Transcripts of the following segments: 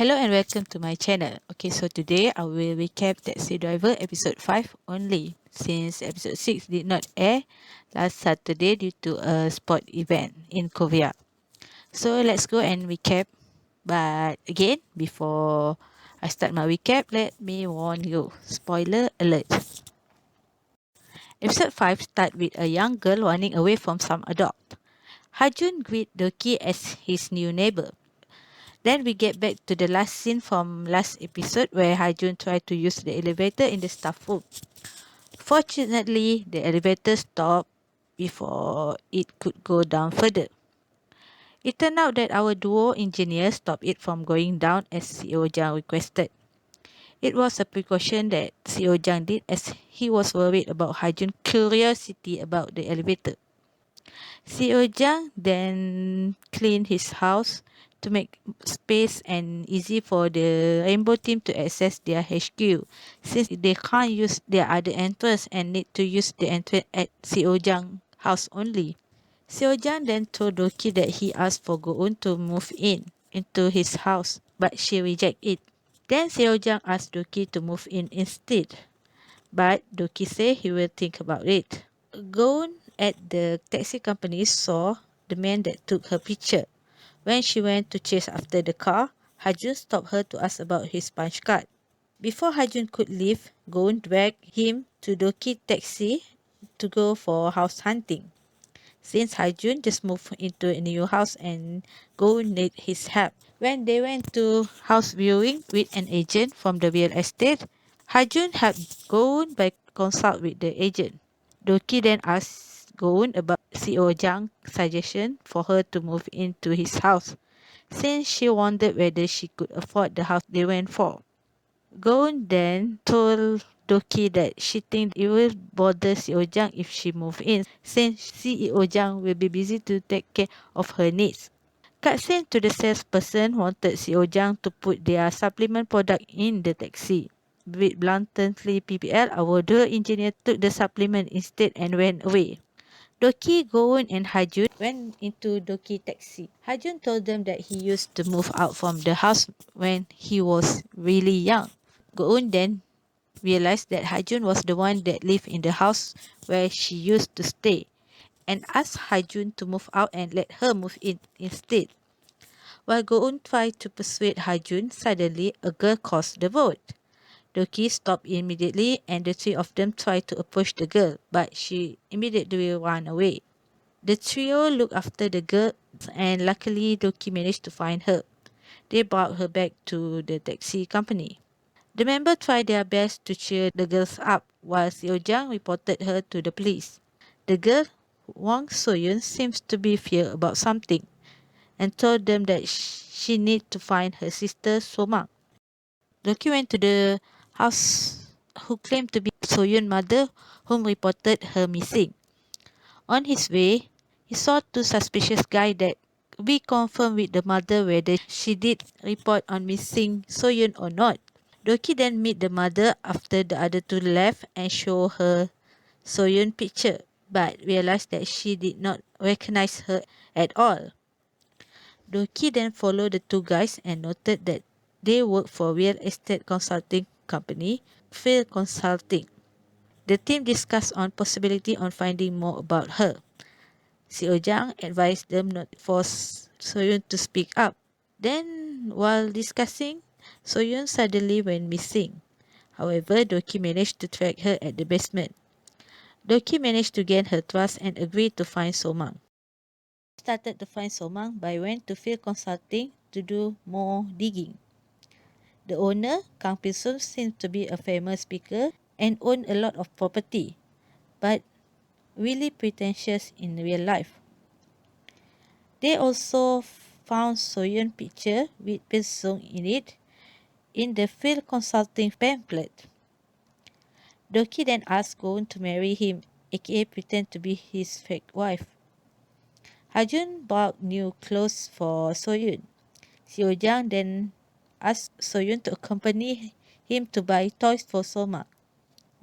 Hello and welcome to my channel. Okay, so today I will recap Taxi Driver episode 5 only, since episode 6 did not air last Saturday due to a sport event in Korea. So let's go and recap. But again, before I start my recap, let me warn you. Spoiler alert. Episode 5 starts with a young girl running away from some adult. Hajun greets Doki as his new neighbor. Then we get back to the last scene from last episode where Hajun tried to use the elevator in the staff room. Fortunately, the elevator stopped before it could go down further. It turned out that our duo engineer stopped it from going down as CEO Jang requested. It was a precaution that CEO Jang did as he was worried about Hajun's curiosity about the elevator. CEO Jang then cleaned his house to make space and easy for the Rainbow team to access their HQ, since they can't use their other entrance and need to use the entrance at CEO Jang house only. CEO Jang then told Doki that he asked for Go-eun to move into his house, but she rejected it. Then Seo Jang asked Doki to move in instead, but Doki said he will think about it. Goon at the taxi company saw the man that took her picture. When she went to chase after the car, Hajun stopped her to ask about his punch card. Before Hajun could leave, Goon dragged him to Doki taxi to go for house hunting. Since Hajun just moved into a new house and Goon needed his help. When they went to house viewing with an agent from the real estate, Hajun helped Goon by consult with the agent. Doki then asked Goon about CEO Jang's suggestion for her to move into his house, since she wondered whether she could afford the house they went for. Goon then told Doki that she thinks it will bother CEO Jang if she moves in, since CEO Jang will be busy to take care of her needs. Cutscene to the salesperson wanted CEO Jang to put their supplement product in the taxi. With bluntly PPL, our dual engineer took the supplement instead and went away. Doki, Goon, and Hajun went into Doki taxi. Hajun told them that he used to move out from the house when he was really young. Goon then realized that Hajun was the one that lived in the house where she used to stay, and asked Hajun to move out and let her move in instead. While Goon tried to persuade Hajun, suddenly a girl crossed the road. Doki stopped immediately and the three of them tried to approach the girl, but she immediately ran away. The trio looked after the girl and luckily Doki managed to find her. They brought her back to the taxi company. The members tried their best to cheer the girls up while Seo Jang reported her to the police. The girl, Wang Soyun, seems to be fear about something and told them that she need to find her sister Soma. Doki went to the house who claimed to be Soyun's mother, whom reported her missing. On his way, he saw two suspicious guys that we confirmed with the mother whether she did report on missing Soyun or not. Doki then meet the mother after the other two left and show her Soyun picture, but realized that she did not recognize her at all. Doki then followed the two guys and noted that they work for real estate consulting company, Field Consulting. The team discussed on possibility on finding more about her. Seo Jang advised them not to force Soyun to speak up. Then, while discussing, Soyun suddenly went missing. However, Doki managed to track her at the basement. Doki managed to gain her trust and agreed to find Somang. Started to find Somang by went to Field Consulting to do more digging. The owner, Kang Pilsum, seems to be a famous speaker and owned a lot of property, but really pretentious in real life. They also found Soyun picture with Pilsung in it in the Field Consulting pamphlet. Doki then asked Goon to marry him, aka pretend to be his fake wife. Hajun bought new clothes for Soyun. Seo Jang then asked Soyun to accompany him to buy toys for Soma.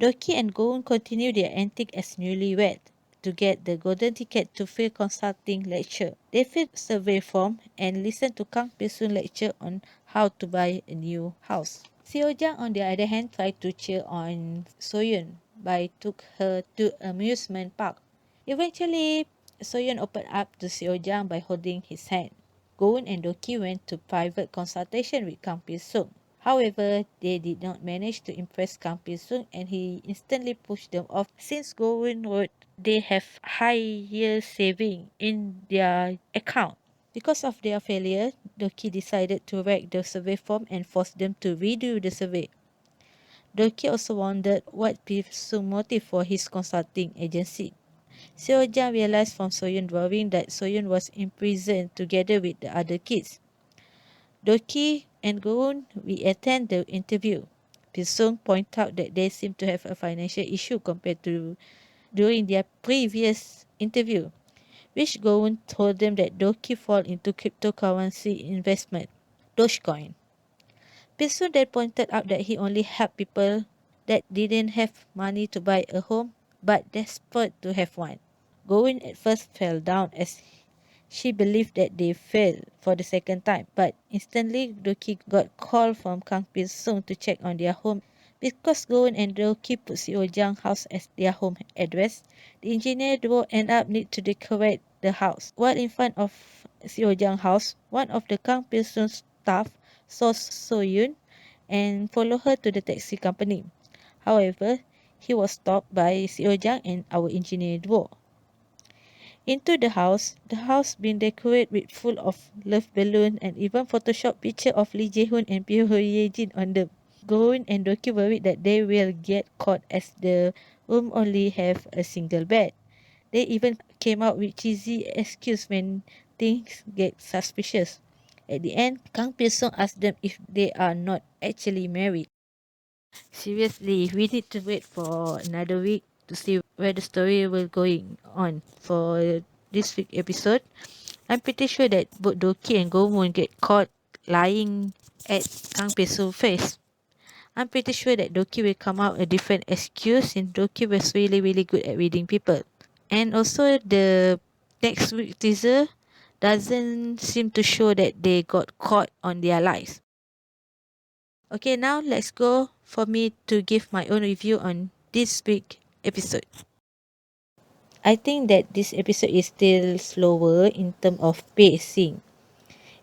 Doki and Goon continue their antics as newlywed to get the golden ticket to Field Consulting lecture. They fill survey form and listen to Kang Pilsun lecture on how to buy a new house. Seo Jang, on the other hand, tried to cheer on Soyun by took her to amusement park. Eventually, Soyun opened up to Seo Jang by holding his hand. Goon and Doki went to private consultation with Kang Pil-sung. However, they did not manage to impress Kang Pil-sung and he instantly pushed them off since Goon wrote they have higher saving in their account. Because of their failure, Doki decided to wreck the survey form and force them to redo the survey. Doki also wondered what Pil-sung's motive for his consulting agency. Seo Jang realized from Soyun drawing that Soyun was imprisoned together with the other kids. Doki and Goon re-attend the interview. Pil-sung pointed out that they seem to have a financial issue compared to during their previous interview, which Goon told them that Doki fall into cryptocurrency investment, Dogecoin. Pil-sung then pointed out that he only helped people that didn't have money to buy a home but desperate to have one. Goon at first fell down as she believed that they failed for the second time, but instantly Doki got call from Kang Pil-sung to check on their home. Because Goon and Doki put Seo Jang's house as their home address, the engineer duo end up need to decorate the house. While in front of Seo Jang's house, one of the Kang Pil-sung's staff saw Soyun and followed her to the taxi company. However, he was stopped by Seo Jang and our engineer duo. Into the house been decorated with full of love balloon and even Photoshop picture of leejehoon and pyoyejin on them. Goon and Doki worried that they will get caught as the room only have a single bed. They even came out with cheesy excuse when things get suspicious. At the end, Kang Pil-sung asked them if they are not actually married. Seriously, we need to wait for another week to see where the story will going on for this week episode. I'm pretty sure that both Doki and Gomon get caught lying at Kang Peso's face. I'm pretty sure that Doki will come out a different excuse since Doki was really good at reading people. And also the next week teaser doesn't seem to show that they got caught on their lies. Okay, now let's go for me to give my own review on this week episode. I think that this episode is still slower in terms of pacing.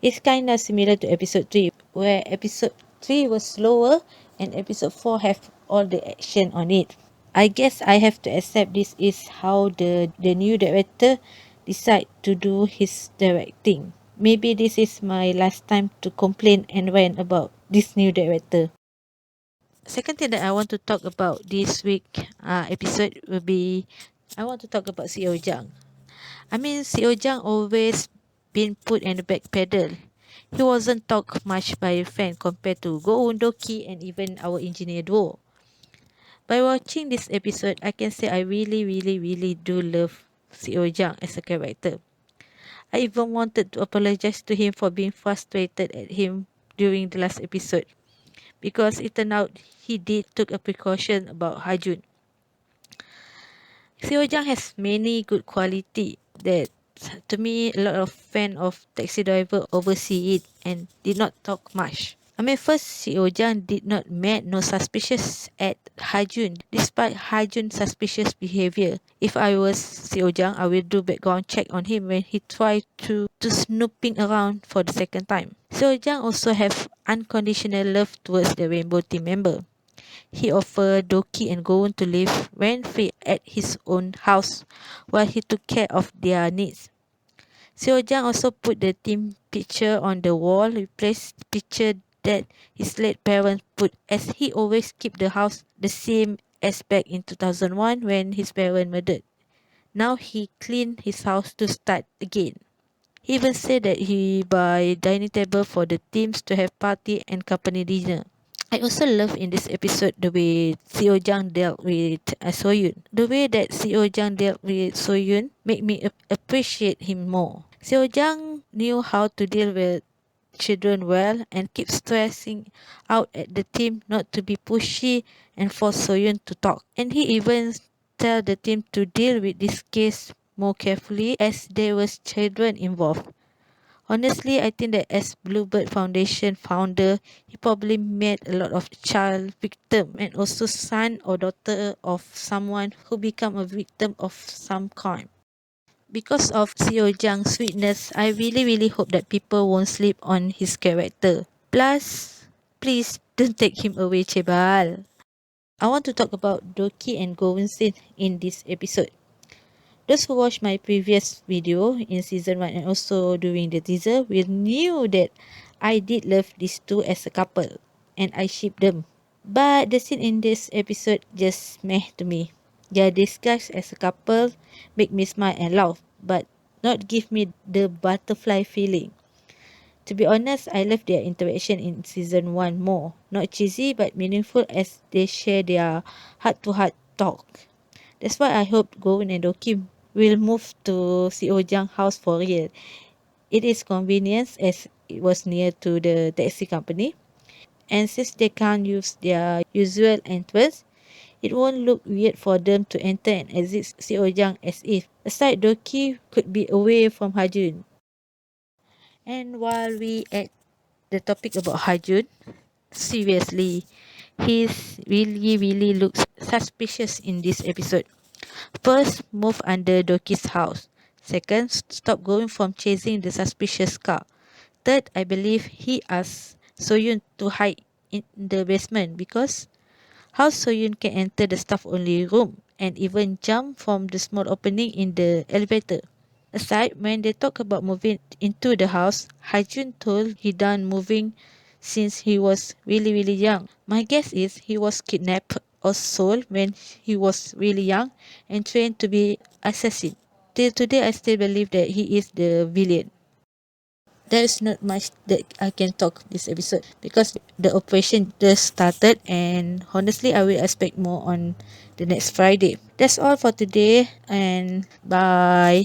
It's kind of similar to episode 3, where episode 3 was slower and episode 4 have all the action on it. I guess I have to accept this is how the new director decide to do his directing. Maybe this is my last time to complain and rant about this new director. Second thing that I want to talk about this week episode will be I want to talk about Seo Jang. I mean, Seo Jang always been put in the back pedal. He wasn't talked much by a fan compared to Go Doki and even our engineer duo. By watching this episode, I can say I really do love Seo Jang as a character. I even wanted to apologize to him for being frustrated at him during the last episode because it turned out he did took a precaution about Hajun. Seo Jang has many good quality that to me a lot of fan of Taxi Driver oversee it and did not talk much. I mean, first Seo Jang did not make no suspicious at Hajun despite Hajun's suspicious behavior. If I was Seo Jang, I will do background check on him when he tried to snooping around for the second time. Seo Jang also have unconditional love towards the Rainbow Team member. He offered Doki and Goon to live rent-free at his own house while he took care of their needs. Seo Jang also put the team picture on the wall, replaced the picture that his late parents put as he always keep the house the same as back in 2001 when his parents murdered. Now he cleaned his house to start again. He even said that he buy dining table for the teams to have party and company dinner. I also love in this episode the way Seo Jang dealt with Soyun. The way that Seo Jang dealt with Soyun make me appreciate him more. Seo Jang knew how to deal with children well and keep stressing out at the team not to be pushy and force Soyun to talk. And he even tell the team to deal with this case more carefully as there was children involved. Honestly, I think that as Bluebird Foundation founder, he probably met a lot of child victim and also son or daughter of someone who become a victim of some crime. Because of Seo Jiang's sweetness, I really hope that people won't sleep on his character. Plus, please don't take him away, Chebal. I want to talk about Doki and Govinsin in this episode. Those who watched my previous video in season 1 and also during the teaser will knew that I did love these two as a couple and I ship them. But the scene in this episode just meh to me. Their discuss as a couple make me smile and laugh, but not give me the butterfly feeling. To be honest, I love their interaction in season 1 more. Not cheesy but meaningful as they share their heart-to-heart talk. That's why I hope Govin and Dokim will move to Seo Jiang house for real. It is convenience as it was near to the taxi company. And since they can't use their usual entrance, it won't look weird for them to enter and exit Seo Jiang as if aside Doki could be away from Hajun. And while we at the topic about Hajun, seriously, he's really looks suspicious in this episode. First, move under Doki's house. Second, stop going from chasing the suspicious car. Third, I believe he asked Soyun to hide in the basement because how Soyun can enter the staff only room and even jump from the small opening in the elevator. Aside, when they talk about moving into the house, Hajun told he done moving since he was really young. My guess is he was kidnapped or sold when he was really young and trained to be assassin. Till today, I still believe that he is the villain. There is not much that I can talk this episode because the operation just started and honestly I will expect more on the next Friday. That's all for today and bye.